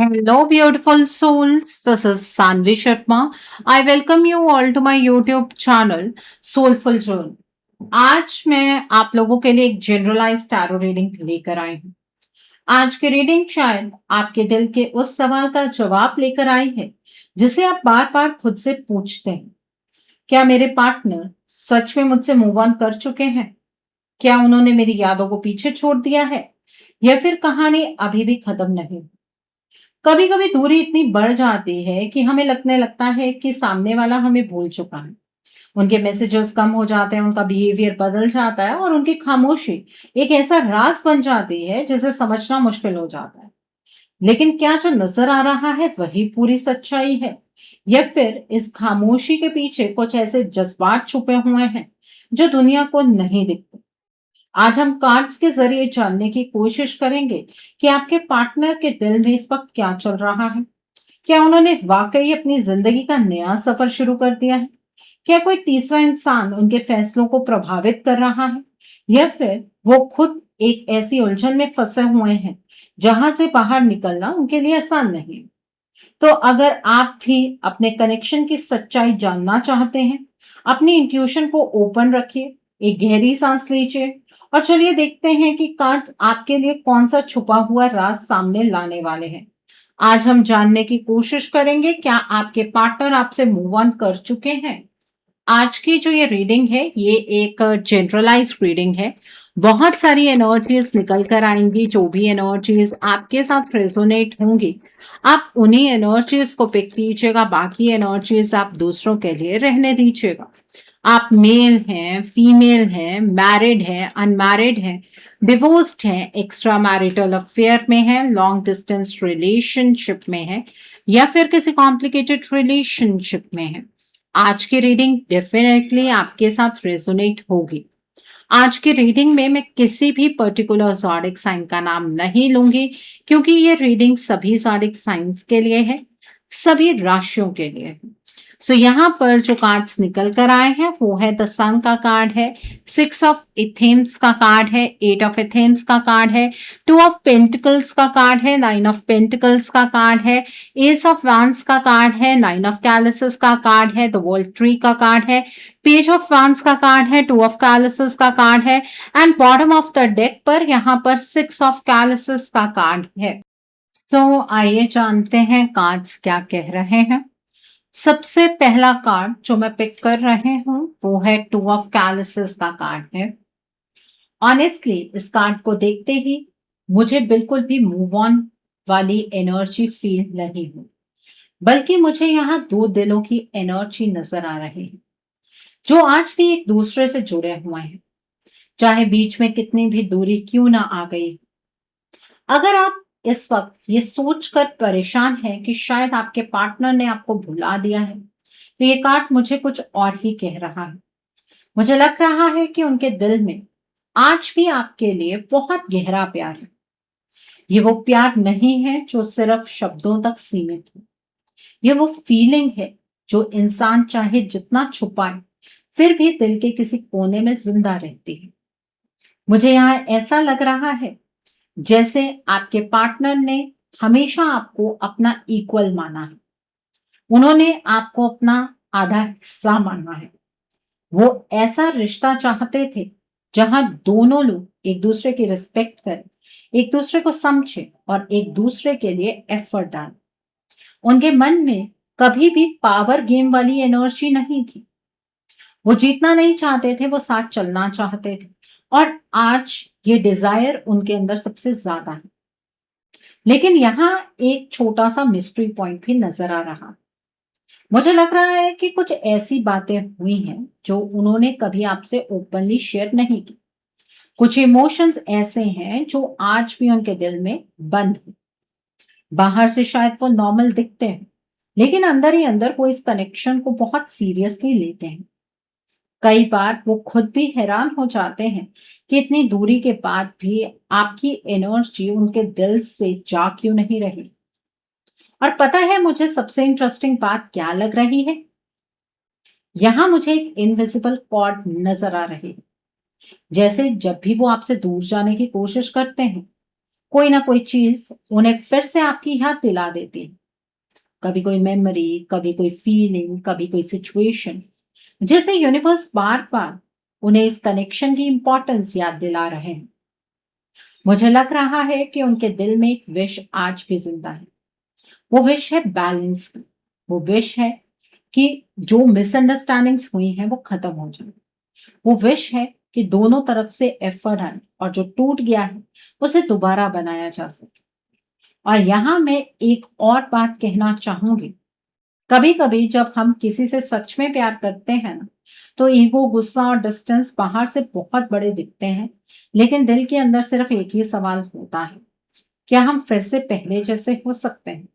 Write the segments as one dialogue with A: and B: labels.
A: Hello, beautiful souls. This is Sanvi Sharma. I welcome you all to my YouTube channel, Soulful Journey. आज मैं आप लोगों के लिए एक जनरलाइज टैरो रीडिंग लेकर आई हूँ। आज की रीडिंग शायद आपके दिल के उस सवाल का जवाब लेकर आई है, जिसे आप बार बार खुद से पूछते हैं। क्या मेरे पार्टनर सच में मुझसे मूव ऑन कर चुके हैं? क्या उन्होंने मेरी यादों को पीछे छोड़ दिया है? या फिर कहानी अभी भी खत्म नहीं? कभी कभी दूरी इतनी बढ़ जाती है कि हमें लगने लगता है कि सामने वाला हमें भूल चुका है। उनके मैसेजेस कम हो जाते हैं, उनका बिहेवियर बदल जाता है और उनकी खामोशी एक ऐसा राज बन जाती है जिसे समझना मुश्किल हो जाता है। लेकिन क्या जो नजर आ रहा है वही पूरी सच्चाई है, या फिर इस खामोशी के पीछे कुछ ऐसे जज्बात छुपे हुए हैं जो दुनिया को नहीं दिखते? आज हम कार्ड्स के जरिए जानने की कोशिश करेंगे कि आपके पार्टनर के दिल में इस वक्त क्या चल रहा है। क्या उन्होंने वाकई अपनी जिंदगी का नया सफर शुरू कर दिया है? क्या कोई तीसरा इंसान उनके फैसलों को प्रभावित कर रहा है, या फिर वो खुद एक ऐसी उलझन में फंसे हुए हैं जहां से बाहर निकलना उनके लिए आसान नहीं? तो अगर आप भी अपने कनेक्शन की सच्चाई जानना चाहते हैं, अपनी इंट्यूशन को ओपन रखिए, एक गहरी सांस लीजिए और चलिए देखते हैं कि कार्ड्स आपके लिए कौन सा छुपा हुआ राज सामने लाने वाले हैं। आज हम जानने की कोशिश करेंगे, क्या आपके पार्टनर आपसे मूव ऑन कर चुके हैं? आज की जो ये रीडिंग है, ये एक जनरलाइज्ड रीडिंग है। बहुत सारी एनर्जीज निकल कर आएंगी। जो भी एनर्जीज आपके साथ रेजोनेट होंगी, आप उन्हीं एनर्जीज को पिक कीजिएगा, बाकी एनर्जीज आप दूसरों के लिए रहने दीजिएगा। आप मेल हैं, फीमेल हैं, मैरिड हैं, अनमैरिड हैं, डिवोर्स्ड हैं, एक्स्ट्रा मैरिटल अफेयर में हैं, लॉन्ग डिस्टेंस रिलेशनशिप में हैं, या फिर किसी कॉम्प्लिकेटेड रिलेशनशिप में हैं, आज की रीडिंग डेफिनेटली आपके साथ रेजोनेट होगी। आज की रीडिंग में मैं किसी भी पर्टिकुलर ज़ोडिक साइन का नाम नहीं लूंगी, क्योंकि ये रीडिंग सभी ज़ोडिक साइंस के लिए है, सभी राशियों के लिए है। सो यहाँ पर जो कार्ड्स निकल कर आए हैं वो है द सन का कार्ड है, 6 ऑफ एथेम्स का कार्ड है, 8 ऑफ एथेम्स का कार्ड है, 2 ऑफ पेंटिकल्स का कार्ड है, 9 ऑफ पेंटिकल्स का कार्ड है, एस ऑफ वांस का कार्ड है, 9 ऑफ कैलिसेस का कार्ड है, द वर्ल्ड ट्री का कार्ड है, पेज ऑफ वांस का कार्ड है, 2 ऑफ कैलिसेस का कार्ड है, and bottom of the deck पर यहाँ पर 6 ऑफ कैलिसेस का कार्ड है। तो आइए जानते हैं कार्ड्स क्या कह रहे हैं। सबसे पहला कार्ड जो मैं पिक कर रहे हूं वो है 2 ऑफ कैलिसेस का कार्ड है। ऑनेस्टली इस कार्ड को देखते ही मुझे बिल्कुल भी मूव ऑन वाली एनर्जी फील नहीं हुई, बल्कि मुझे यहाँ दो दिलों की एनर्जी नजर आ रही है जो आज भी एक दूसरे से जुड़े हुए हैं, चाहे बीच में कितनी भी दूरी क्यों ना आ गई। अगर आप इस वक्त ये सोचकर परेशान हैं कि शायद आपके पार्टनर ने आपको भुला दिया है, तो ये कार्ड मुझे कुछ और ही कह रहा है। मुझे लग रहा है कि उनके दिल में आज भी आपके लिए बहुत गहरा प्यार है। ये वो प्यार नहीं है जो सिर्फ शब्दों तक सीमित हो। ये वो फीलिंग है जो इंसान चाहे जितना छुपाए फिर भी दिल के किसी कोने में जिंदा रहती है। मुझे यहाँ ऐसा लग रहा है जैसे आपके पार्टनर ने हमेशा आपको अपना इक्वल माना है। उन्होंने आपको अपना आधा हिस्सा माना है। वो ऐसा रिश्ता चाहते थे जहां दोनों लोग एक दूसरे की रिस्पेक्ट करें, एक दूसरे को समझे और एक दूसरे के लिए एफर्ट डालें। उनके मन में कभी भी पावर गेम वाली एनर्जी नहीं थी। वो जीतना नहीं चाहते थे, वो साथ चलना चाहते थे, और आज ये डिजायर उनके अंदर सबसे ज्यादा है। लेकिन यहाँ एक छोटा सा मिस्ट्री पॉइंट भी नजर आ रहा है। मुझे लग रहा है कि कुछ ऐसी बातें हुई हैं जो उन्होंने कभी आपसे ओपनली शेयर नहीं की। कुछ इमोशंस ऐसे हैं जो आज भी उनके दिल में बंद हैं। बाहर से शायद वो नॉर्मल दिखते हैं, लेकिन अंदर ही अंदर वो इस कनेक्शन को बहुत सीरियसली लेते हैं। कई बार वो खुद भी हैरान हो जाते हैं कि इतनी दूरी के बाद भी आपकी एनर्जी उनके दिल से जा क्यों नहीं रही। और पता है मुझे सबसे इंटरेस्टिंग बात क्या लग रही है? यहां मुझे एक इनविजिबल कॉर्ड नजर आ रही है, जैसे जब भी वो आपसे दूर जाने की कोशिश करते हैं, कोई ना कोई चीज उन्हें फिर से आपकी याद दिला देती है। कभी कोई मेमोरी, कभी कोई फीलिंग, कभी कोई सिचुएशन। जैसे यूनिवर्स बार बार उन्हें इस कनेक्शन की इंपॉर्टेंस याद दिला रहे हैं। मुझे लग रहा है कि उनके दिल में एक विश आज भी जिंदा है। वो विश है बैलेंस की। वो विश है कि जो मिसअंडरस्टैंडिंग्स हुई हैं वो खत्म हो जाए। वो विश है कि दोनों तरफ से एफर्ट आए और जो टूट गया है उसे दोबारा बनाया जा सके। और यहाँ मैं एक और बात कहना चाहूंगी। कभी कभी जब हम किसी से सच में प्यार करते हैं ना, तो ईगो, गुस्सा और डिस्टेंस बाहर से बहुत बड़े दिखते हैं, लेकिन दिल के अंदर सिर्फ एक ही सवाल होता है, क्या हम फिर से पहले जैसे हो सकते हैं?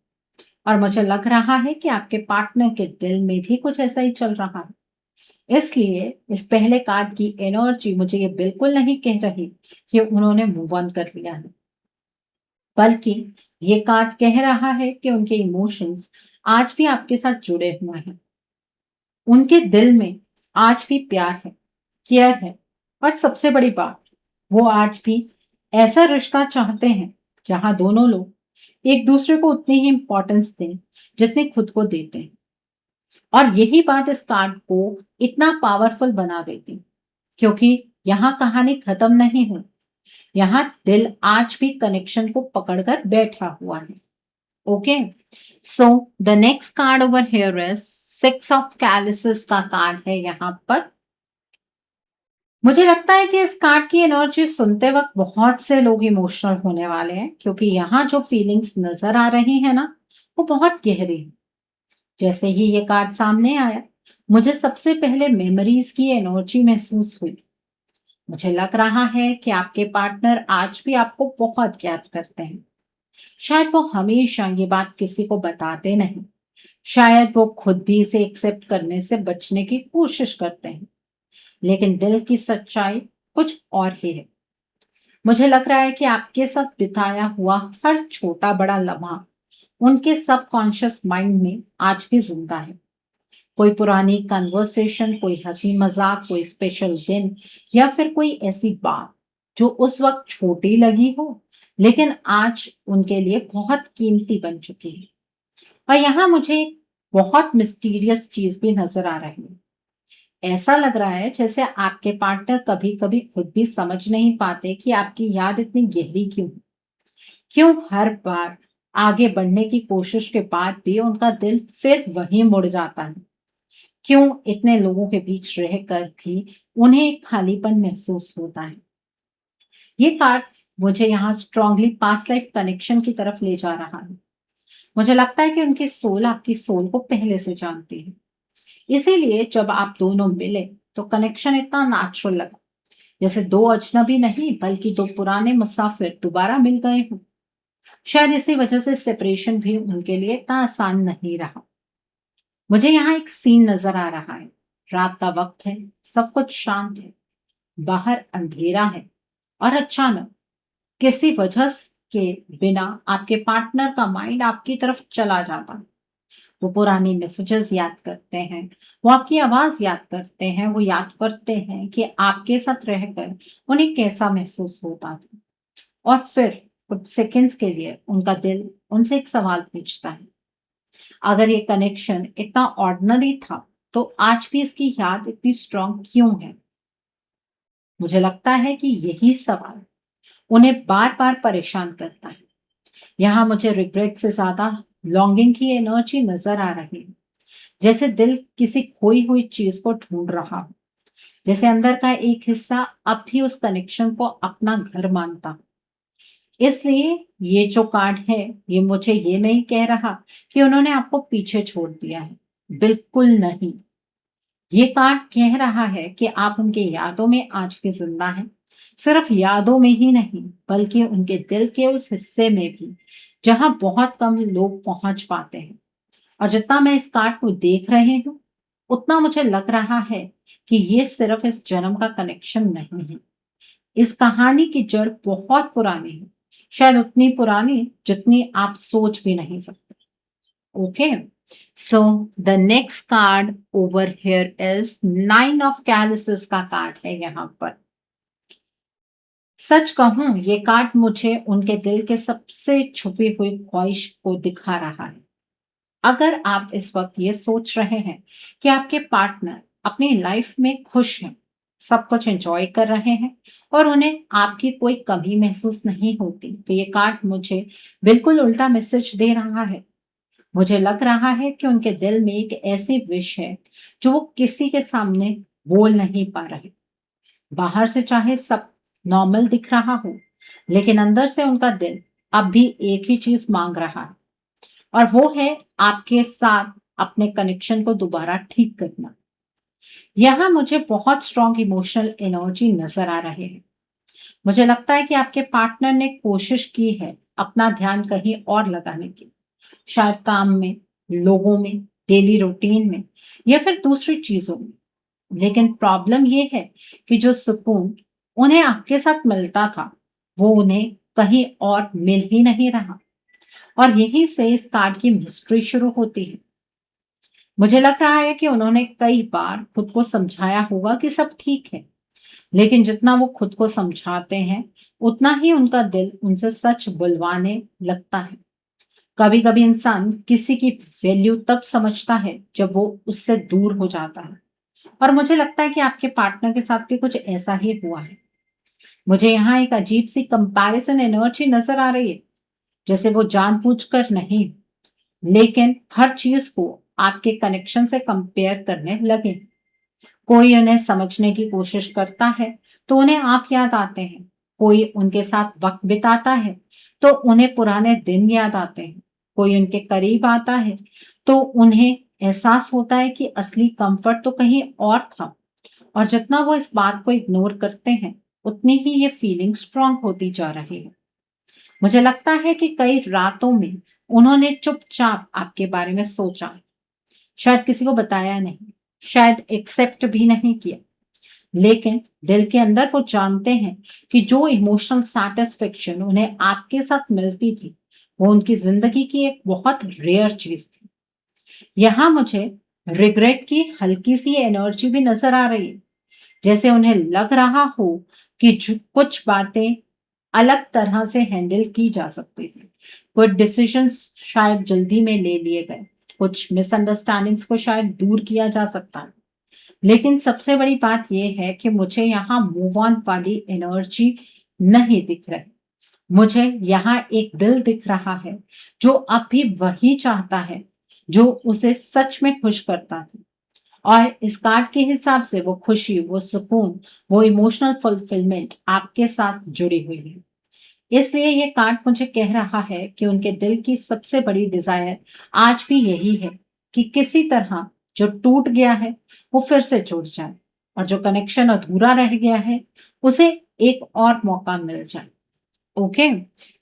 A: और मुझे लग रहा है कि आपके पार्टनर के दिल में भी कुछ ऐसा ही चल रहा है। इसलिए इस पहले कार्ड की एनर्जी मुझे ये बिल्कुल नहीं कह रही कि उन्होंने मूव ऑन कर लिया है, बल्कि ये कार्ड कह रहा है कि उनके इमोशंस आज भी आपके साथ जुड़े हुए हैं। उनके दिल में आज भी प्यार है, केयर है, और सबसे बड़ी बात, वो आज भी ऐसा रिश्ता चाहते हैं जहां दोनों लोग एक दूसरे को उतनी ही इंपॉर्टेंस दें जितनी खुद को देते हैं। और यही बात इस कार्ड को इतना पावरफुल बना देती, क्योंकि यहाँ कहानी खत्म नहीं हुई। यहाँ दिल आज भी कनेक्शन को पकड़कर बैठा हुआ है। Okay, so the next card over here is six of chalices का कार्ड है यहाँ पर। मुझे लगता है कि इस कार्ड की एनर्जी सुनते वक्त बहुत से लोग इमोशनल होने वाले हैं, क्योंकि यहाँ जो फीलिंग्स नजर आ रही है ना, वो बहुत गहरी है। जैसे ही ये कार्ड सामने आया, मुझे सबसे पहले मेमोरीज की एनर्जी महसूस हुई। मुझे लग रहा है कि आपके पार्टनर आज भी आपको बहुत याद करते हैं। शायद वो हमेशा ये बात किसी को बताते नहीं, शायद वो खुद भी इसे एक्सेप्ट करने से बचने की कोशिश करते हैं, लेकिन दिल की सच्चाई कुछ और ही है। मुझे लग रहा है कि आपके साथ बिताया हुआ हर छोटा बड़ा लम्हा उनके सबकॉन्शियस माइंड में आज भी जिंदा है। कोई पुरानी कन्वर्सेशन, कोई हंसी मजाक, कोई स्पेशल दिन, या फिर कोई ऐसी बात जो उस वक्त छोटी लगी हो, लेकिन आज उनके लिए बहुत कीमती बन चुकी है। और यहाँ मुझे एक बहुत मिस्टीरियस चीज भी नजर आ रही है। ऐसा लग रहा है जैसे आपके पार्टनर कभी कभी खुद भी समझ नहीं पाते कि आपकी याद इतनी गहरी क्यों है। क्यों हर बार आगे बढ़ने की कोशिश के बाद भी उनका दिल फिर वहीं मुड़ जाता है? क्यों इतने लोगों के बीच रहकर भी उन्हें एक खालीपन महसूस होता है? ये कार्ड मुझे यहाँ स्ट्रांगली पास्ट लाइफ कनेक्शन की तरफ ले जा रहा है। मुझे लगता है कि उनकी सोल आपकी सोल को पहले से जानती है, इसीलिए जब आप दोनों मिले तो कनेक्शन इतना नेचुरल लगा, जैसे दो अजनबी नहीं बल्कि दो पुराने मुसाफिर दोबारा मिल गए हों। शायद इसी वजह से सेपरेशन भी उनके लिए इतना आसान नहीं रहा। मुझे यहाँ एक सीन नजर आ रहा है। रात का वक्त है, सब कुछ शांत है, बाहर अंधेरा है, और अचानक किसी वजह के बिना आपके पार्टनर का माइंड आपकी तरफ चला जाता है। वो पुरानी मैसेजेस याद करते हैं, वो आपकी आवाज याद करते हैं, वो याद करते हैं कि आपके साथ रहकर उन्हें कैसा महसूस होता था। और फिर कुछ सेकंड्स के लिए उनका दिल उनसे एक सवाल पूछता है, अगर ये कनेक्शन इतना ऑर्डिनरी था तो आज भी इसकी याद इतनी स्ट्रांग क्यों है? मुझे लगता है कि यही सवाल उन्हें बार बार परेशान करता है। यहाँ मुझे रिग्रेट से ज्यादा लॉन्गिंग की एनर्जी नजर आ रही है, जैसे दिल किसी खोई हुई चीज को ढूंढ रहा हो, जैसे अंदर का एक हिस्सा अब भी उस कनेक्शन को अपना घर मानता हो। इसलिए ये जो कार्ड है, ये मुझे ये नहीं कह रहा कि उन्होंने आपको पीछे छोड़ दिया है, बिल्कुल नहीं। ये कार्ड कह रहा है कि आप उनके यादों में आज भी जिंदा हैं, सिर्फ यादों में ही नहीं बल्कि उनके दिल के उस हिस्से में भी जहां बहुत कम लोग पहुंच पाते हैं। और जितना मैं इस कार्ड को देख रही हूँ, उतना मुझे लग रहा है कि ये सिर्फ इस जन्म का कनेक्शन नहीं है। इस कहानी की जड़ बहुत पुरानी है, शायद उतनी पुरानी जितनी आप सोच भी नहीं सकते। Okay, so the next card over here is nine of chalices का कार्ड है यहाँ पर। सच कहूं, ये कार्ड मुझे उनके दिल के सबसे छुपी हुई ख्वाहिश को दिखा रहा है। अगर आप इस वक्त ये सोच रहे हैं कि आपके पार्टनर अपनी लाइफ में खुश हैं, सब कुछ एंजॉय कर रहे हैं और उन्हें आपकी कोई कमी महसूस नहीं होती, तो ये कार्ड मुझे बिल्कुल उल्टा मैसेज दे रहा है। मुझे लग रहा है कि उनके दिल में एक ऐसी विश है जो वो किसी के सामने बोल नहीं पा रहे। बाहर से चाहे सब नॉर्मल दिख रहा हो, लेकिन अंदर से उनका दिल अब भी एक ही चीज मांग रहा है, और वो है आपके साथ अपने कनेक्शन को दोबारा ठीक करना। यहाँ मुझे बहुत स्ट्रॉन्ग इमोशनल एनर्जी नजर आ रहे हैं। मुझे लगता है कि आपके पार्टनर ने कोशिश की है अपना ध्यान कहीं और लगाने की, शायद काम में, लोगों में, डेली रूटीन में, या फिर दूसरी चीजों में। लेकिन प्रॉब्लम ये है कि जो सुकून उन्हें आपके साथ मिलता था, वो उन्हें कहीं और मिल ही नहीं रहा। और यहीं से इस कार्ड की मिस्ट्री शुरू होती है। मुझे लग रहा है कि उन्होंने कई बार खुद को समझाया होगा कि सब ठीक है, लेकिन जितना वो खुद को समझाते हैं, उतना ही उनका दिल उनसे सच बुलवाने लगता है। कभी कभी इंसान किसी की वैल्यू तब समझता है जब वो उससे दूर हो जाता है, और मुझे लगता है कि आपके पार्टनर के साथ भी कुछ ऐसा ही हुआ है। मुझे यहाँ एक अजीब सी कंपैरिजन एनर्जी नजर आ रही है, जैसे वो जानबूझकर नहीं, लेकिन हर चीज को आपके कनेक्शन से कंपेयर करने लगे। कोई उन्हें समझने की कोशिश करता है तो उन्हें आप याद आते हैं। कोई उनके साथ वक्त बिताता है तो उन्हें पुराने दिन याद आते हैं। कोई उनके करीब आता है तो उन्हें एहसास होता है कि असली कंफर्ट तो कहीं और था। और जितना वो इस बात को इग्नोर करते हैं, उतनी ही ये फीलिंग स्ट्रांग होती जा रही है। मुझे लगता है कि कई रातों में उन्होंने चुपचाप आपके बारे में सोचा, शायद किसी को बताया नहीं, शायद एक्सेप्ट भी नहीं किया, लेकिन दिल के अंदर वो जानते हैं कि जो इमोशनल सैटिस्फैक्शन उन्हें आपके साथ मिलती थी, वो उनकी जिंदगी की एक बहुत रेयर चीज थी। यहाँ मुझे रिग्रेट की हल्की सी एनर्जी भी नजर आ रही है, जैसे उन्हें लग रहा हो कि कुछ बातें अलग तरह से हैंडल की जा सकती थी। कुछ डिसीजंस शायद जल्दी में ले लिए गए, कुछ मिसअंडरस्टैंडिंग्स को शायद दूर किया जा सकता है। लेकिन सबसे बड़ी बात यह है कि मुझे यहाँ मूव ऑन वाली एनर्जी नहीं दिख रही। मुझे यहाँ एक दिल दिख रहा है जो अब भी वही चाहता है जो उसे सच में खुश करता था। और इस कार्ड के हिसाब से वो खुशी, वो सुकून, वो इमोशनल फुलफिलमेंट आपके साथ जुड़ी हुई है। इसलिए ये कार्ड मुझे कह रहा है कि उनके दिल की सबसे बड़ी डिजायर आज भी यही है कि किसी तरह जो टूट गया है वो फिर से जुड़ जाए, और जो कनेक्शन अधूरा रह गया है उसे एक और मौका मिल जाए। Okay,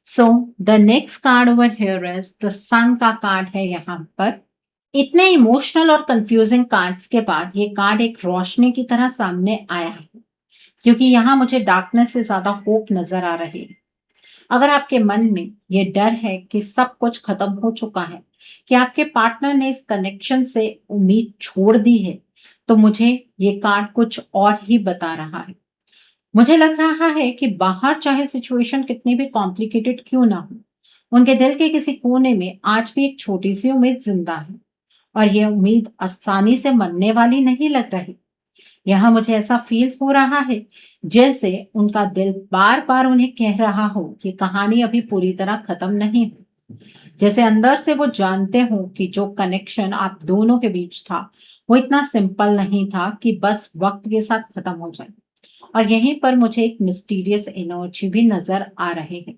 A: so the next card over here is the sun का कार्ड है यहाँ पर। इतने इमोशनल और कंफ्यूजिंग कार्ड्स के बाद ये कार्ड एक रोशनी की तरह सामने आया है, क्योंकि यहाँ मुझे डार्कनेस से ज्यादा होप नजर आ रही है। अगर आपके मन में ये डर है कि सब कुछ खत्म हो चुका है, कि आपके पार्टनर ने इस कनेक्शन से उम्मीद छोड़ दी है, तो मुझे ये कार्ड कुछ और ही बता रहा है। मुझे लग रहा है कि बाहर चाहे सिचुएशन कितनी भी कॉम्प्लिकेटेड क्यों ना हो, उनके दिल के किसी कोने में आज भी एक छोटी सी उम्मीद जिंदा है, और यह उम्मीद आसानी से मरने वाली नहीं लग रही। यहाँ मुझे ऐसा फील हो रहा है जैसे उनका दिल बार बार उन्हें कह रहा हो कि कहानी अभी पूरी तरह खत्म नहीं हुई। जैसे अंदर से वो जानते हो कि जो कनेक्शन आप दोनों के बीच था, वो इतना सिंपल नहीं था कि बस वक्त के साथ खत्म हो जाए। और यहीं पर मुझे एक मिस्टीरियस एनर्जी भी नजर आ रहे हैं।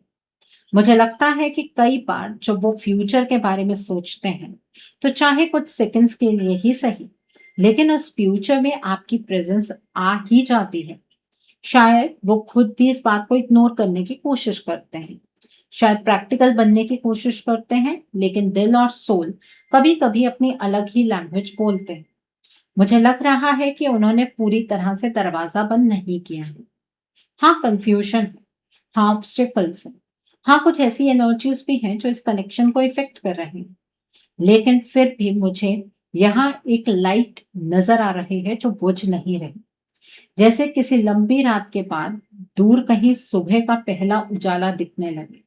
A: मुझे लगता है कि कई बार जब वो फ्यूचर के बारे में सोचते हैं, तो चाहे कुछ सेकंड्स के लिए ही सही, लेकिन उस फ्यूचर में आपकी प्रेजेंस आ ही जाती है। शायद वो खुद भी इस बात को इग्नोर करने की कोशिश करते हैं, शायद प्रैक्टिकल बनने की कोशिश करते हैं, लेकिन दिल और सोल कभी कभी अपनी अलग ही लैंग्वेज बोलते हैं। मुझे लग रहा है कि उन्होंने पूरी तरह से दरवाजा बंद नहीं किया है। हाँ, कंफ्यूजन है, हाँ ऑब्स्टिकल्स है, हाँ कुछ ऐसी एनर्जीज भी हैं जो इस कनेक्शन को इफेक्ट कर रही हैं, लेकिन फिर भी मुझे यहाँ एक लाइट नजर आ रही है जो बुझ नहीं रही। जैसे किसी लंबी रात के बाद दूर कहीं सुबह का पहला उजाला दिखने लगे।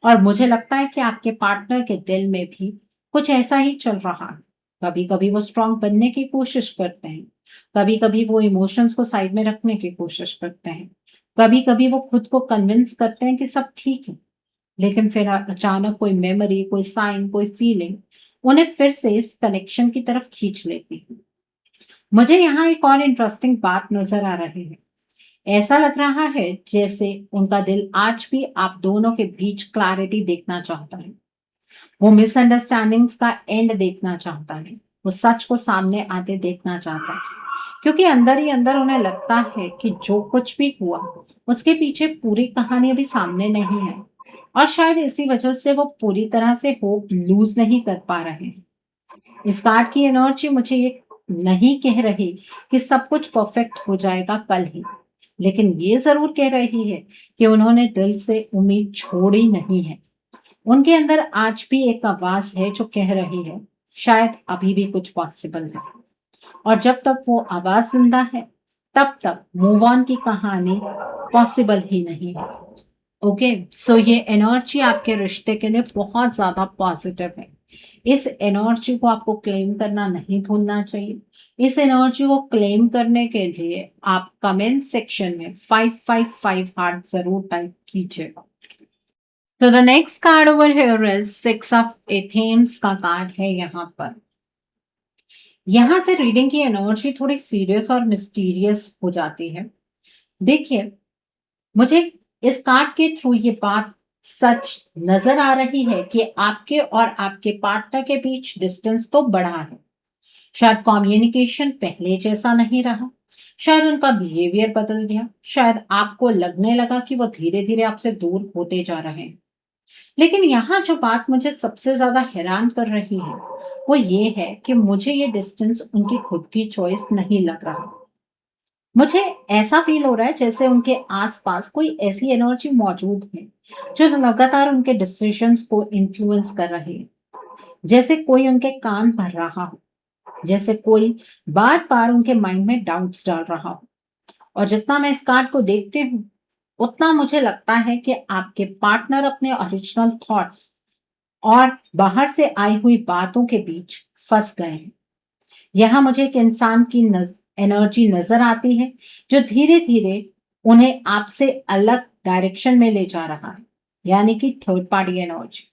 A: और मुझे लगता है कि आपके पार्टनर के दिल में भी कुछ ऐसा ही चल रहा है। कभी-कभी वो स्ट्रांग बनने की कोशिश करते हैं, कभी-कभी वो इमोशंस को साइड में रखने की कोशिश करते हैं, कभी-कभी वो खुद को कन्विंस करते हैं कि सब ठीक है, लेकिन फिर अचानक कोई मेमोरी, कोई साइन, कोई फीलिंग उन्हें फिर से इस कनेक्शन की तरफ खींच लेती है। मुझे यहाँ एक और इंटरेस्टिंग बात नजर आ रही है। ऐसा लग रहा है जैसे उनका दिल आज भी आप दोनों के बीच क्लैरिटी देखना चाहता है। वो मिसअंडरस्टैंडिंग्स का एंड देखना चाहता है। वो सच को सामने आते देखना चाहता है। क्योंकि अंदर ही अंदर उन्हें लगता है कि जो कुछ भी हुआ, उसके पीछे पूरी कहानी अभी सामने नहीं है। और शायद इसी वजह से वो पूरी तरह से होप लूज नहीं कर पा रहे हैं। इस कार्ड की एनर्जी मुझे ये नहीं कह रही कि सब कुछ परफेक्ट हो जाएगा कल ही, लेकिन ये जरूर कह रही है कि उन्होंने दिल से उम्मीद छोड़ी नहीं है। उनके अंदर आज भी एक आवाज है जो कह रही है शायद अभी भी कुछ पॉसिबल है। और जब तक वो आवाज जिंदा है, तब तक मूव ऑन की कहानी पॉसिबल ही नहीं है। ओके, सो ये एनर्जी आपके रिश्ते के लिए बहुत ज्यादा पॉजिटिव है। इस एनर्जी को आपको क्लेम करना नहीं भूलना चाहिए। इस एनर्जी को क्लेम करने के लिए आप कमेंट सेक्शन में 555 हार्ट जरूर टाइप कीजिएगा। तो the next card over here is 6 of athames का कार्ड है यहाँ पर। यहां से रीडिंग की एनर्जी थोड़ी सीरियस और मिस्टीरियस हो जाती है। देखिए, मुझे इस कार्ड के थ्रू ये बात सच नजर आ रही है कि आपके और आपके पार्टनर के बीच डिस्टेंस तो बढ़ा है। शायद कम्युनिकेशन पहले जैसा नहीं रहा, शायद उनका बिहेवियर बदल गया, शायद आपको लगने लगा कि वो धीरे धीरे आपसे दूर होते जा रहे हैं। लेकिन यहाँ जो बात मुझे सबसे ज्यादा हैरान कर रही है वो ये है कि मुझे ये डिस्टेंस उनकी खुद की चॉइस नहीं लग रहा। मुझे ऐसा फील हो रहा है जैसे उनके आसपास कोई ऐसी एनर्जी मौजूद है जो लगातार उनके डिसीजंस को इन्फ्लुएंस कर रही है। जैसे कोई उनके कान भर रहा हो, जैसे कोई बार बार उनके माइंड में डाउट्स डाल रहा हो। और जितना मैं इस कार्ड को देखती हूँ, उतना मुझे लगता है कि आपके पार्टनर अपने ओरिजिनल थॉट्स और बाहर से आई हुई बातों के बीच फंस गए हैं। यहाँ मुझे एक इंसान की एनर्जी नजर आती है जो धीरे धीरे उन्हें आपसे अलग डायरेक्शन में ले जा रहा है, यानी कि थर्ड पार्टी एनर्जी।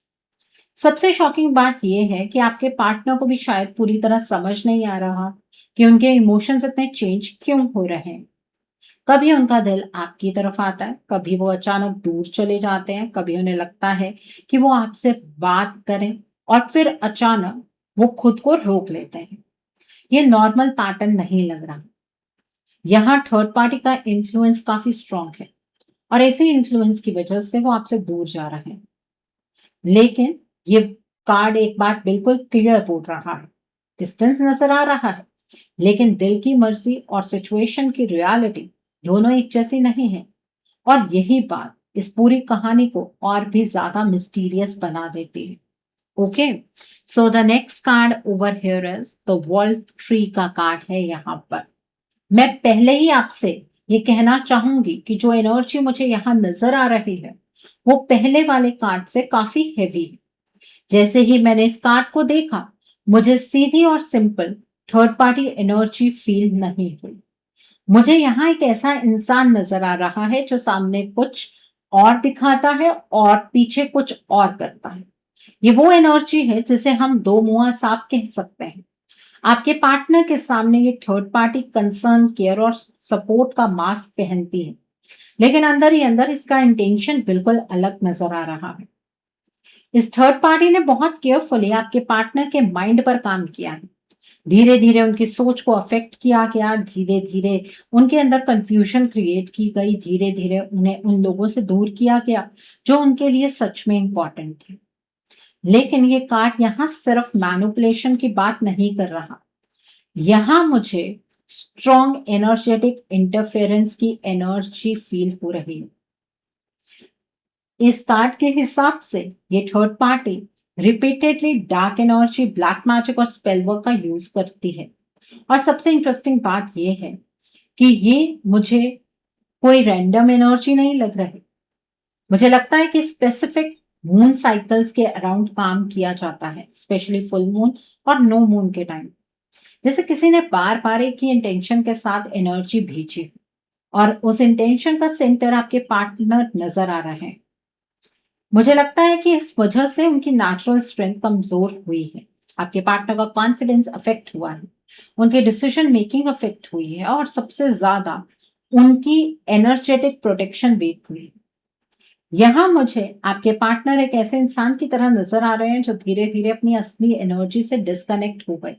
A: सबसे शॉकिंग बात यह है कि आपके पार्टनर को भी शायद पूरी तरह समझ नहीं आ रहा कि उनके इमोशंस इतने चेंज क्यों हो रहे हैं। कभी उनका दिल आपकी तरफ आता है, कभी वो अचानक दूर चले जाते हैं, कभी उन्हें लगता है कि वो आपसे बात करें और फिर अचानक वो खुद को रोक लेते हैं। ये नॉर्मल पैटर्न नहीं लग रहा। यहाँ थर्ड पार्टी का इन्फ्लुएंस काफी स्ट्रांग है और ऐसे इन्फ्लुएंस की वजह से वो आपसे दूर जा रहे हैं। लेकिन ये कार्ड एक बात बिल्कुल क्लियर बोल रहा है। डिस्टेंस नजर आ रहा है, लेकिन दिल की मर्जी और सिचुएशन की रियलिटी दोनों एक जैसी नहीं है। और यही बात इस पूरी कहानी को और भी ज्यादा मिस्टीरियस बना देती है। Okay, so the next card over here is the world tree का कार्ड है यहाँ पर। मैं पहले ही आपसे ये कहना चाहूंगी कि जो एनर्जी मुझे यहाँ नजर आ रही है वो पहले वाले कार्ड से काफी हैवी है। जैसे ही मैंने इस कार्ड को देखा, मुझे सीधी और simple third party energy feel नहीं हुई। मुझे यहाँ एक ऐसा इंसान नजर आ रहा है जो सामने कुछ और दिखाता है और पीछे कुछ और करता है। ये वो एनर्जी है जिसे हम दो मुंहा सांप कह सकते हैं। आपके पार्टनर के सामने ये थर्ड पार्टी कंसर्न, केयर और सपोर्ट का मास्क पहनती है, लेकिन अंदर ही अंदर इसका इंटेंशन बिल्कुल अलग नजर आ रहा है। इस थर्ड पार्टी ने बहुत केयरफुली आपके पार्टनर के माइंड पर काम किया है। धीरे धीरे उनकी सोच को अफेक्ट किया गया, धीरे धीरे उनके अंदर कंफ्यूजन क्रिएट की गई, धीरे धीरे उन्हें उन लोगों से दूर किया गया जो उनके लिए सच में इंपॉर्टेंट थे। लेकिन ये कार्ड यहाँ सिर्फ मैनिपुलेशन की बात नहीं कर रहा। यहाँ मुझे स्ट्रॉन्ग एनर्जेटिक इंटरफेरेंस की एनर्जी फील हो रही है। इस कार्ड के हिसाब से ये third party repeatedly dark energy, black magic और स्पेल वर्क का यूज करती है। और सबसे इंटरेस्टिंग बात यह है कि ये मुझे कोई रैंडम एनर्जी नहीं लग रही। मुझे लगता है कि स्पेसिफिक मून साइकिल्स के अराउंड काम किया जाता है, स्पेशली फुल मून और नो मून के टाइम। जैसे किसी ने बार बार एक ही इंटेंशन के साथ एनर्जी भेजी और उस इंटेंशन का सेंटर आपके पार्टनर नजर आ रहा है। मुझे लगता है कि इस वजह से उनकी नेचुरल स्ट्रेंथ कमजोर हुई है, आपके पार्टनर का कॉन्फिडेंस अफेक्ट हुआ है, उनकी डिसीजन मेकिंग अफेक्ट हुई है और सबसे ज्यादा उनकी एनर्जेटिक प्रोटेक्शन वीक हुई है। यहाँ मुझे आपके पार्टनर एक ऐसे इंसान की तरह नजर आ रहे हैं जो धीरे धीरे अपनी असली एनर्जी से डिस्कनेक्ट हो गए।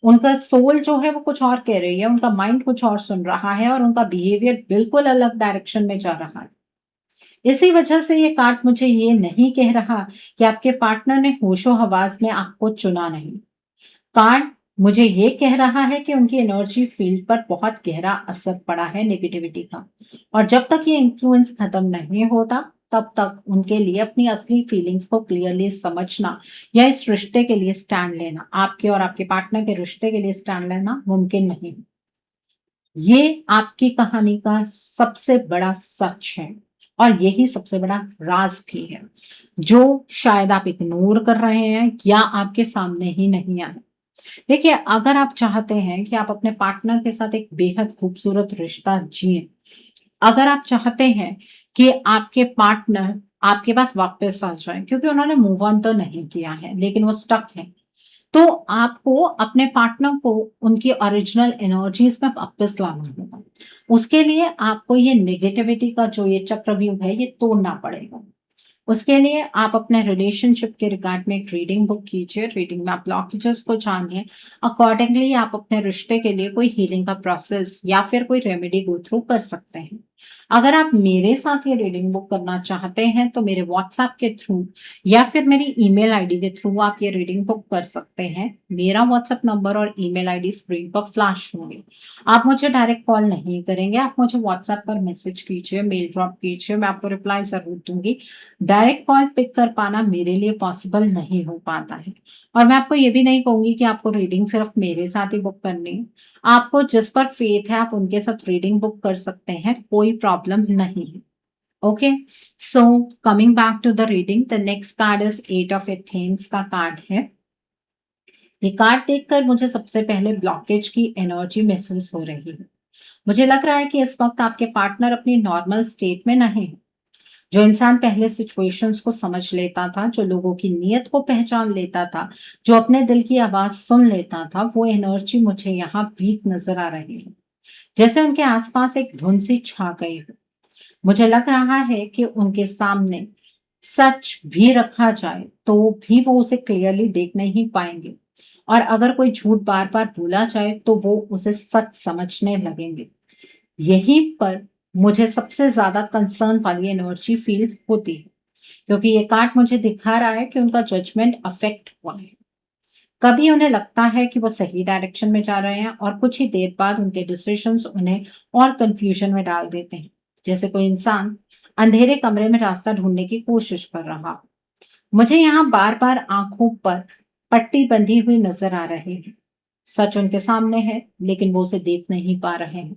A: उनका सोल जो है वो कुछ और कह रही है, उनका माइंड कुछ और सुन रहा है और उनका बिहेवियर बिल्कुल अलग डायरेक्शन में जा रहा है। इसी वजह से ये कार्ड मुझे ये नहीं कह रहा कि आपके पार्टनर ने होशो हवास में आपको चुना नहीं। कार्ड मुझे ये कह रहा है कि उनकी एनर्जी फील्ड पर बहुत गहरा असर पड़ा है नेगेटिविटी का, और जब तक ये इन्फ्लुएंस खत्म नहीं होता तब तक उनके लिए अपनी असली फीलिंग्स को क्लियरली समझना या इस रिश्ते के लिए स्टैंड लेना, आपके और आपके पार्टनर के रिश्ते के लिए स्टैंड लेना मुमकिन नहीं। ये आपकी कहानी का सबसे बड़ा सच है और यही सबसे बड़ा राज भी है, जो शायद आप इग्नोर कर रहे हैं या आपके सामने ही नहीं आया। देखिए, अगर आप चाहते हैं कि आप अपने पार्टनर के साथ एक बेहद खूबसूरत रिश्ता जिए, अगर आप चाहते हैं कि आपके पार्टनर आपके पास वापस आ जाए, क्योंकि उन्होंने मूव ऑन तो नहीं किया है लेकिन वो स्टक है, तो आपको अपने पार्टनर को उनकी ओरिजिनल एनर्जीज में वापस लाना होगा। उसके लिए आपको ये नेगेटिविटी का जो ये चक्रव्यूह है ये तोड़ना पड़ेगा। उसके लिए आप अपने रिलेशनशिप के रिगार्ड में एक रीडिंग बुक कीजिए। रीडिंग में आप ब्लॉकेजेस को जानिए, अकॉर्डिंगली आप अपने रिश्ते के लिए कोई हीलिंग का प्रोसेस या फिर कोई रेमेडी गो थ्रू कर सकते हैं। अगर आप मेरे साथ ये रीडिंग बुक करना चाहते हैं तो मेरे व्हाट्सएप के थ्रू या फिर मेरी ईमेल आईडी के थ्रू आप ये रीडिंग बुक कर सकते हैं। मेरा व्हाट्सएप नंबर और ईमेल आईडी स्क्रीन पर फ्लैश होंगे। आप मुझे डायरेक्ट कॉल नहीं करेंगे, आप मुझे व्हाट्सएप पर मैसेज कीजिए, मेल ड्रॉप कीजिए, मैं आपको रिप्लाई जरूर दूंगी। डायरेक्ट कॉल पिक कर पाना मेरे लिए पॉसिबल नहीं हो पाता है, और मैं आपको ये भी नहीं कहूंगी कि आपको रीडिंग सिर्फ मेरे साथ ही बुक करनी है। आपको जिस पर फेथ है आप उनके साथ रीडिंग बुक कर सकते हैं, कोई प्रॉब्लम नहीं है। Okay, so coming back to the reading, the next card is eight of Athens का कार्ड है। ये कार्ड देखकर मुझे सबसे पहले ब्लॉकेज की एनर्जी महसूस हो रही है। मुझे लग रहा है कि इस वक्त आपके पार्टनर अपनी नॉर्मल स्टेट में नहीं है। जो इंसान पहले सिचुएशंस को समझ लेता था, जो लोगों की नीयत को पहचान लेता था, जो अपने दिल की आवाज सुन लेता था, वो एनर्जी मुझे यहाँ वीक नजर आ रही है, जैसे उनके आसपास एक धुंध सी छा गई हो। मुझे लग रहा है कि उनके सामने सच भी रखा जाए तो भी वो उसे क्लियरली देख नहीं पाएंगे, और अगर कोई झूठ बार बार बोला जाए तो वो उसे सच समझने लगेंगे। यहीं पर मुझे सबसे ज्यादा कंसर्न वाली एनर्जी फील होती है, क्योंकि ये कार्ड मुझे दिखा रहा है कि उनका जजमेंट अफेक्ट हुआ है। कभी उन्हें लगता है कि वो सही डायरेक्शन में जा रहे हैं और कुछ ही देर बाद उनके डिसीजंस उन्हें और कंफ्यूजन में डाल देते हैं, जैसे कोई इंसान अंधेरे कमरे में रास्ता ढूंढने की कोशिश कर रहा हो। मुझे यहाँ बार बार आंखों पर पट्टी बंधी हुई नजर आ रही है। सच उनके सामने है लेकिन वो उसे देख नहीं पा रहे हैं।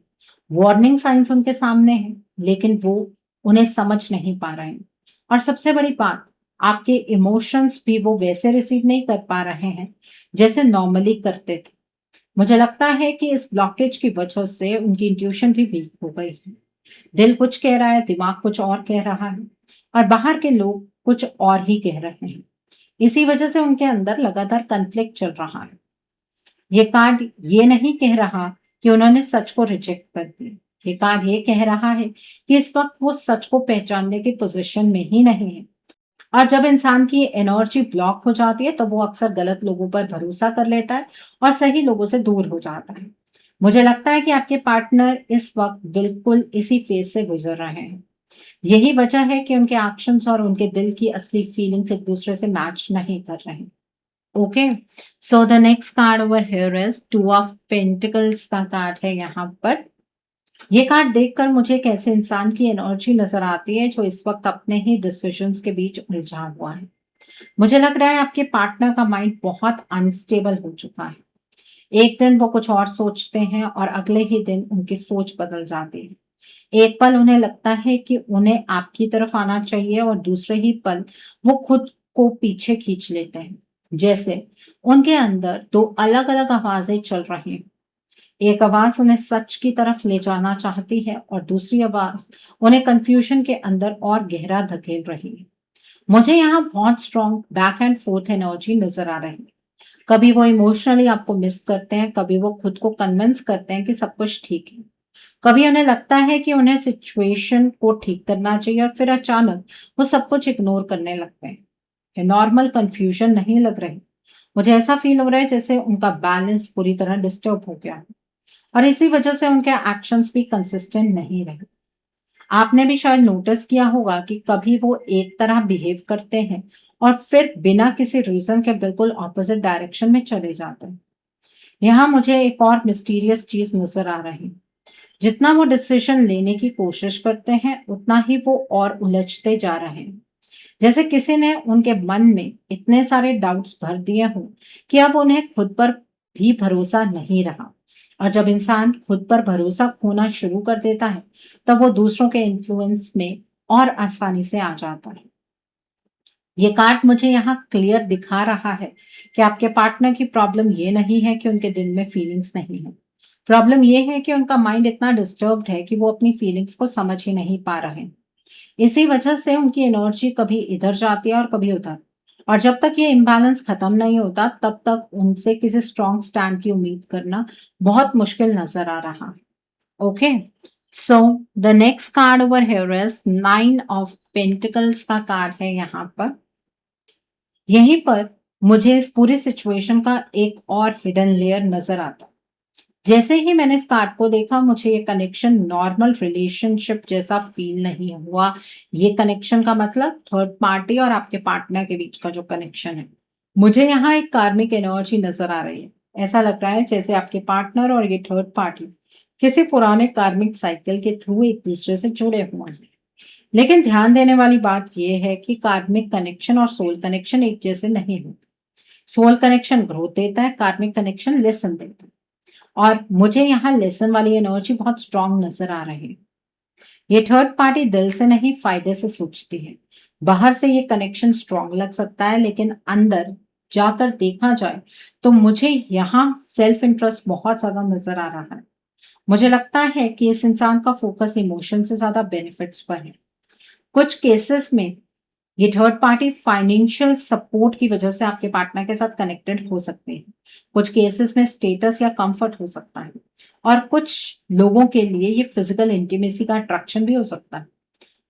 A: वार्निंग साइंस उनके सामने है लेकिन वो उन्हें समझ नहीं पा रहे हैं। और सबसे बड़ी बात, आपके इमोशंस भी वो वैसे रिसीव नहीं कर पा रहे हैं जैसे नॉर्मली करते थे। मुझे लगता है कि इस ब्लॉकेज की वजह से उनकी इंट्यूशन भी वीक हो गई है। दिल कुछ कह रहा है, दिमाग कुछ और कह रहा है, और बाहर के लोग कुछ और ही कह रहे हैं। इसी वजह से उनके अंदर लगातार कन्फ्लिक्ट चल रहा है। ये कार्ड ये नहीं कह रहा कि उन्होंने सच को रिजेक्ट कर दिया। ये कार्ड ये कह रहा है कि इस वक्त वो सच को पहचानने की पोजीशन में ही नहीं है। और जब इंसान की एनर्जी ब्लॉक हो जाती है तो वो अक्सर गलत लोगों पर भरोसा कर लेता है और सही लोगों से दूर हो जाता है। मुझे लगता है कि आपके पार्टनर इस वक्त बिल्कुल इसी फेज से गुजर रहे हैं। यही वजह है कि उनके एक्शंस और उनके दिल की असली फीलिंग्स एक दूसरे से मैच नहीं कर रहे हैं। Okay, so the next card over here is two of pentacles का कार्ड है यहाँ पर। ये कार्ड देखकर मुझे एक ऐसे इंसान की एनर्जी नजर आती है जो इस वक्त अपने ही डिसीजंस के बीच उलझा हुआ है। मुझे लग रहा है आपके पार्टनर का माइंड बहुत अनस्टेबल हो चुका है। एक दिन वो कुछ और सोचते हैं और अगले ही दिन उनकी सोच बदल जाती है। एक पल उन्हें लगता है कि उन्हें आपकी तरफ आना चाहिए और दूसरे ही पल वो खुद को पीछे खींच लेते हैं। जैसे उनके अंदर 2 अलग-अलग आवाज़ें चल रही हैं। एक आवाज़ उन्हें सच की तरफ ले जाना चाहती है और दूसरी आवाज़ उन्हें कन्फ्यूज़न के अंदर और गहरा धकेल रही है। मुझे यहाँ बहुत strong back and fourth energy नज़र आ रही है। कभी वो इमोशनली आपको मिस करते हैं, कभी वो खुद को कन्विंस करते हैं कि सब कुछ ठीक है। कभी उन्हें लगता है कि उन्हें सिचुएशन को ठीक करना चाहिए और फिर अचानक वो सब कुछ इग्नोर करने लगते हैं। ये नॉर्मल कन्फ्यूजन नहीं लग रही। मुझे ऐसा फील हो रहा है जैसे उनका बैलेंस पूरी तरह डिस्टर्ब हो गया है और इसी वजह से उनके एक्शंस भी कंसिस्टेंट नहीं रहे। आपने भी शायद नोटिस किया होगा कि कभी वो एक तरह बिहेव करते हैं और फिर बिना किसी रीजन के बिल्कुल ऑपोजिट डायरेक्शन में चले जाते हैं। यहाँ मुझे एक और मिस्टीरियस चीज नजर आ रही है। जितना वो डिसीजन लेने की कोशिश करते हैं, उतना ही वो और उलझते जा रहे हैं। जैसे किसी ने उनके मन में इतने सारे डाउट्स भर दिए हों कि अब उन्हें खुद पर भी भरोसा नहीं रहा। और जब इंसान खुद पर भरोसा खोना शुरू कर देता है, तब वो दूसरों के इन्फ्लुएंस में और आसानी से आ जाता है। ये कार्ड मुझे यहाँ क्लियर दिखा रहा है कि आपके पार्टनर की प्रॉब्लम ये नहीं है कि उनके दिल में फीलिंग्स नहीं है। प्रॉब्लम ये है कि उनका माइंड इतना डिस्टर्ब्ड है कि वो अपनी फीलिंग्स को समझ ही नहीं पा रहे हैं। इसी वजह से उनकी एनर्जी कभी इधर जाती है और कभी उधर। और जब तक ये इम्बैलेंस खत्म नहीं होता, तब तक उनसे किसी स्ट्रॉन्ग स्टैंड की उम्मीद करना बहुत मुश्किल नजर आ रहा है। Okay, so the next card over here is 9 of pentacles का कार्ड है यहाँ पर। यहीं पर मुझे इस पूरी सिचुएशन का एक और हिडन लेयर नजर आता है। जैसे ही मैंने इस कार्ड को देखा, मुझे ये कनेक्शन नॉर्मल रिलेशनशिप जैसा फील नहीं हुआ। ये कनेक्शन का मतलब थर्ड पार्टी और आपके पार्टनर के बीच का जो कनेक्शन है। मुझे यहाँ एक कार्मिक एनर्जी नजर आ रही है। ऐसा लग रहा है जैसे आपके पार्टनर और ये थर्ड पार्टी किसी पुराने कार्मिक साइकिल के थ्रू एक दूसरे से जुड़े हुए हैं। लेकिन ध्यान देने वाली बात यह है कि कार्मिक कनेक्शन और सोल कनेक्शन एक जैसे नहीं होते। सोल कनेक्शन ग्रोथ देता है, कार्मिक कनेक्शन लेसन देता है। और मुझे यहाँ लेसन वाली एनर्जी बहुत स्ट्रांग नजर आ रही है। ये थर्ड पार्टी दिल से नहीं, फायदे से सोचती है। बाहर से ये कनेक्शन स्ट्रांग लग सकता है, लेकिन अंदर जाकर देखा जाए तो मुझे यहाँ सेल्फ इंटरेस्ट बहुत ज्यादा नजर आ रहा है। मुझे लगता है कि इस इंसान का फोकस इमोशन से ज्यादा बेनिफिट्स पर है। कुछ केसेस में ये थर्ड पार्टी फाइनेंशियल सपोर्ट की वजह से आपके पार्टनर के साथ कनेक्टेड हो सकते हैं। कुछ केसेस में स्टेटस या कंफर्ट हो सकता है और कुछ लोगों के लिए ये फिजिकल इंटीमेसी का अट्रैक्शन भी हो सकता है।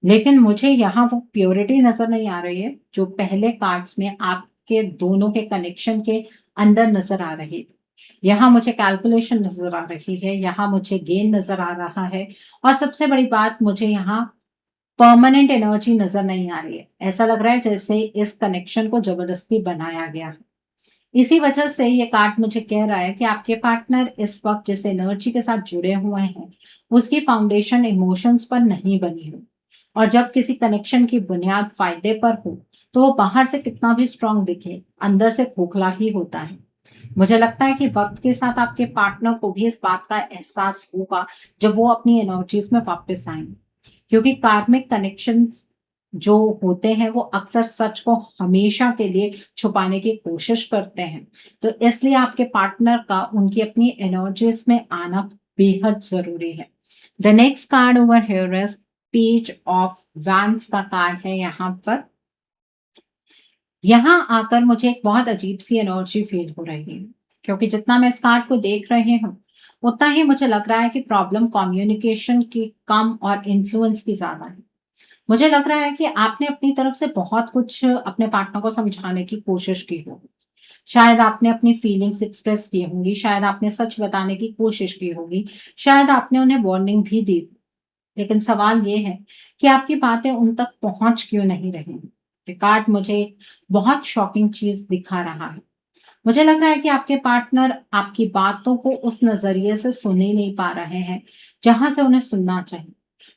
A: लेकिन मुझे यहाँ वो प्योरिटी नजर नहीं आ रही है जो पहले कार्ड्स में आपके दोनों के कनेक्शन के अंदर नजर आ रही है। यहाँ मुझे कैलकुलेशन नजर आ रही है, यहाँ मुझे गेन नजर आ रहा है और सबसे बड़ी बात, मुझे यहाँ परमानेंट एनर्जी नजर नहीं आ रही है। ऐसा लग रहा है जैसे इस कनेक्शन को जबरदस्ती बनाया गया है। इसी वजह से ये कार्ड मुझे कह रहा है कि आपके पार्टनर इस वक्त जिस एनर्जी के साथ जुड़े हुए हैं, उसकी फाउंडेशन इमोशंस पर नहीं बनी हो। और जब किसी कनेक्शन की बुनियाद फायदे पर हो, तो वो बाहर से कितना भी स्ट्रांग दिखे, अंदर से खोखला ही होता है। मुझे लगता है कि वक्त के साथ आपके पार्टनर को भी इस बात का एहसास होगा जब वो अपनी एनर्जीज में वापस आएंगे। क्योंकि कार्मिक कनेक्शंस जो होते हैं वो अक्सर सच को हमेशा के लिए छुपाने की कोशिश करते हैं। तो इसलिए आपके पार्टनर का उनकी अपनी एनर्जीज में आना बेहद जरूरी है। The next card over here is page of vents का कार्ड है यहाँ पर। यहाँ आकर मुझे एक बहुत अजीब सी एनर्जी फील हो रही है, क्योंकि जितना मैं इस कार्ड को देख रही हूँ, उतना ही मुझे लग रहा है कि प्रॉब्लम कम्युनिकेशन की कम और इन्फ्लुएंस की ज्यादा है। मुझे लग रहा है कि आपने अपनी तरफ से बहुत कुछ अपने पार्टनर को समझाने की कोशिश की होगी। शायद आपने अपनी फीलिंग्स एक्सप्रेस की होंगी, शायद आपने सच बताने की कोशिश की होगी, शायद आपने उन्हें वार्निंग भी दी। लेकिन सवाल ये है कि आपकी बातें उन तक पहुंच क्यों नहीं रही। ये कार्ड मुझे बहुत शॉकिंग चीज दिखा रहा है। मुझे लग रहा है कि आपके पार्टनर आपकी बातों को उस नजरिए से सुन ही नहीं पा रहे हैं जहां से उन्हें सुनना चाहिए।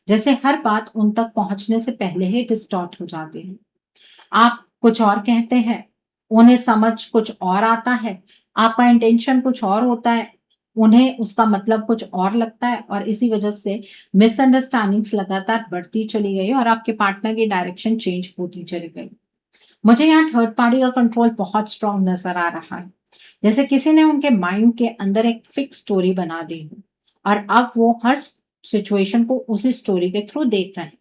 A: जैसे हर बात उन तक पहुंचने से पहले ही डिस्टॉर्ट हो जाती है। आप कुछ और कहते हैं, उन्हें समझ कुछ और आता है, आपका इंटेंशन कुछ और होता है, उन्हें उसका मतलब कुछ और लगता है और इसी वजह से मिसअंडरस्टैंडिंग्स लगातार बढ़ती चली गई और आपके पार्टनर की डायरेक्शन चेंज होती चली गई। मुझे यहाँ थर्ड पार्टी का कंट्रोल बहुत स्ट्रांग नजर आ रहा है, जैसे किसी ने उनके माइंड के अंदर एक फिक्स स्टोरी बना दी हो और अब वो हर सिचुएशन को उसी स्टोरी के थ्रू देख रहे हैं।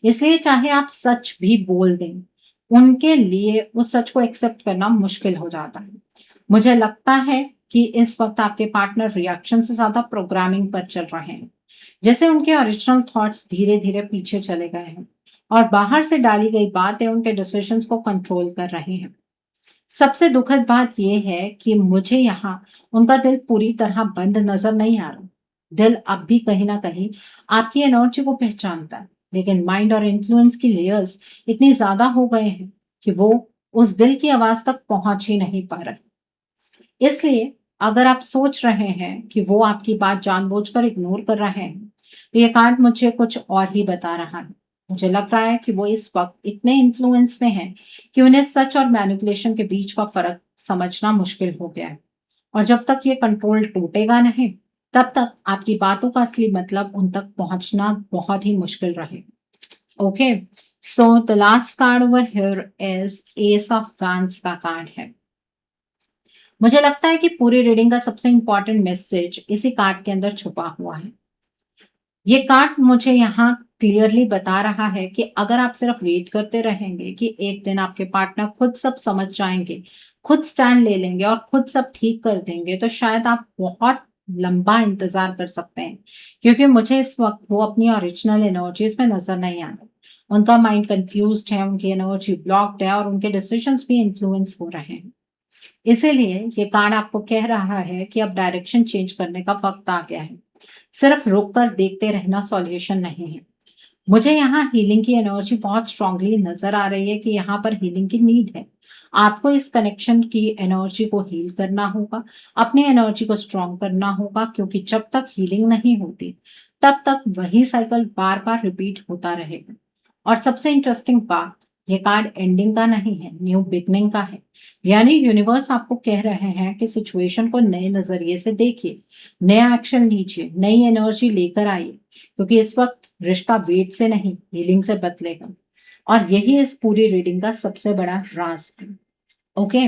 A: इसलिए चाहे आप सच भी बोल दें, उनके लिए उस सच को एक्सेप्ट करना मुश्किल हो जाता है। मुझे लगता है कि इस वक्त आपके पार्टनर रिएक्शन से ज्यादा प्रोग्रामिंग पर चल रहे हैं, जैसे उनके ओरिजिनल थॉट्स धीरे धीरे पीछे चले गए हैं और बाहर से डाली गई बातें उनके डिसीजंस को कंट्रोल कर रही हैं। सबसे दुखद बात यह है कि मुझे यहाँ उनका दिल पूरी तरह बंद नजर नहीं आ रहा। दिल अब भी कहीं ना कहीं आपकी एनर्जी को पहचानता है, लेकिन माइंड और इन्फ्लुएंस की लेयर्स इतनी ज्यादा हो गए हैं कि वो उस दिल की आवाज तक पहुंच ही नहीं पा रहे। इसलिए अगर आप सोच रहे हैं कि वो आपकी बात जानबूझकर इग्नोर कर रहे हैं, तो ये कार्ड मुझे कुछ और ही बता रहा है। मुझे लग रहा है कि वो इस वक्त इतने इन्फ्लुएंस में हैं कि उन्हें सच और मैनिपुलेशन के बीच का फर्क समझना मुश्किल हो गया है। और जब तक ये कंट्रोल टूटेगा नहीं, तब तक आपकी बातों का असली मतलब उन तक पहुंचना बहुत ही मुश्किल रहेगा। Okay, so the last card over here is S of fans का कार्ड है। मुझे लगता है कि पूरी रीडिंग का सबसे इंपॉर्टेंट मैसेज इसी कार्ड के अंदर छुपा हुआ है। ये कार्ड मुझे यहाँ क्लियरली बता रहा है कि अगर आप सिर्फ वेट करते रहेंगे कि एक दिन आपके पार्टनर खुद सब समझ जाएंगे, खुद स्टैंड ले लेंगे और खुद सब ठीक कर देंगे, तो शायद आप बहुत लंबा इंतजार कर सकते हैं, क्योंकि मुझे इस वक्त वो अपनी ओरिजिनल एनर्जीज में नजर नहीं आ रहा। उनका माइंड कंफ्यूज्ड है, उनकी एनर्जी ब्लॉक्ड है और उनके डिसीजंस भी इन्फ्लुएंस हो रहे हैं। इसीलिए ये कार्ड आपको कह रहा है कि अब डायरेक्शन चेंज करने का वक्त आ गया है। सिर्फ रुक कर देखते रहना सॉल्यूशन नहीं है। मुझे यहाँ हीलिंग की एनर्जी बहुत स्ट्रांगली नजर आ रही है कि यहाँ पर हीलिंग की नीड है। आपको इस कनेक्शन की एनर्जी को हील करना होगा, अपनी एनर्जी को स्ट्रांग करना होगा, क्योंकि जब तक हीलिंग नहीं होती, तब तक वही साइकिल बार बार रिपीट होता रहेगा। और सबसे इंटरेस्टिंग बात, ये कार्ड एंडिंग का नहीं है, न्यू बिगनिंग का है। यानी यूनिवर्स आपको कह रहे हैं कि सिचुएशन को नए नजरिए से देखिए, नया एक्शन लीजिए, नई एनर्जी लेकर आइए, क्योंकि इस वक्त रिश्ता वेट से नहीं, हीलिंग से बदलेगा। और यही इस पूरी रीडिंग का सबसे बड़ा राज है। ओके,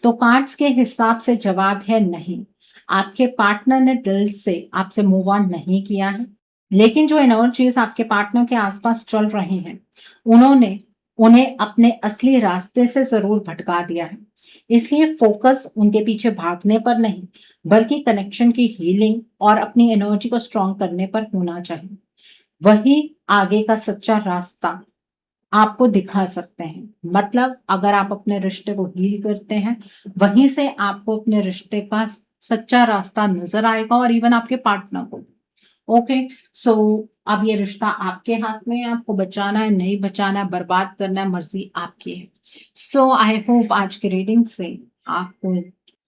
A: तो कार्ड्स के हिसाब से जवाब है नहीं। आपके पार्टनर ने दिल से आपसे मूव ऑन नहीं किया है, लेकिन जो एनर्जीज आपके पार्टनर के आसपास चल रही हैं, उन्होंने उन्हें अपने असली रास्ते से जरूर भटका दिया है। इसलिए फोकस उनके पीछे भागने पर नहीं, बल्कि कनेक्शन की हीलिंग और अपनी एनर्जी को स्ट्रॉन्ग करने पर होना चाहिए। वही आगे का सच्चा रास्ता आपको दिखा सकते हैं। मतलब अगर आप अपने रिश्ते को हील करते हैं, वहीं से आपको अपने रिश्ते का सच्चा रास्ता नजर आएगा और इवन आपके पार्टनर को। ओके, सो अब ये रिश्ता आपके हाथ में है, आपको बचाना है नहीं बचाना है, बर्बाद करना है, मर्जी आपकी है। सो आई होप आज की रीडिंग से आपको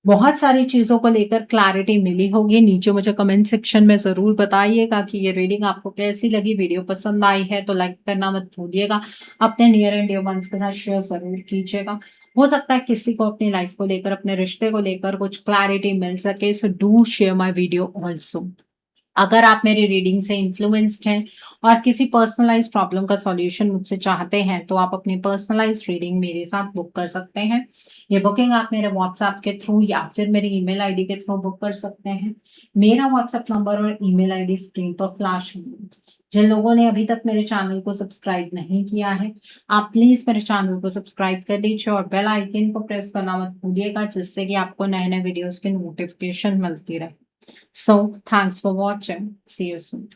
A: बहुत सारी चीजों को लेकर क्लैरिटी मिली होगी। नीचे मुझे कमेंट सेक्शन में जरूर बताइएगा कि ये रीडिंग आपको कैसी लगी। वीडियो पसंद आई है तो लाइक करना मत भूलिएगा, अपने नियर एंड डियर वंस के साथ शेयर जरूर कीजिएगा। हो सकता है किसी को अपनी लाइफ को लेकर, अपने रिश्ते को लेकर कुछ क्लैरिटी मिल सके। So do share my video also. अगर आप मेरी रीडिंग से इन्फ्लुएंस्ड हैं और किसी पर्सनलाइज प्रॉब्लम का सॉल्यूशन मुझसे चाहते हैं, तो आप अपनी पर्सनलाइज रीडिंग मेरे साथ बुक कर सकते हैं। ये बुकिंग आप मेरे व्हाट्सएप के थ्रू या फिर मेरी ईमेल आईडी के थ्रू बुक कर सकते हैं। मेरा व्हाट्सएप नंबर और ईमेल आईडी स्क्रीन पर फ्लैश होगी। जिन लोगों ने अभी तक मेरे चैनल को सब्सक्राइब नहीं किया है, आप प्लीज मेरे चैनल को सब्सक्राइब कर लीजिए और बेल आइकन को प्रेस करना मत भूलिएगा, जिससे कि आपको नए नए वीडियोस की नोटिफिकेशन मिलती रहे। So, thanks for watching. See you soon.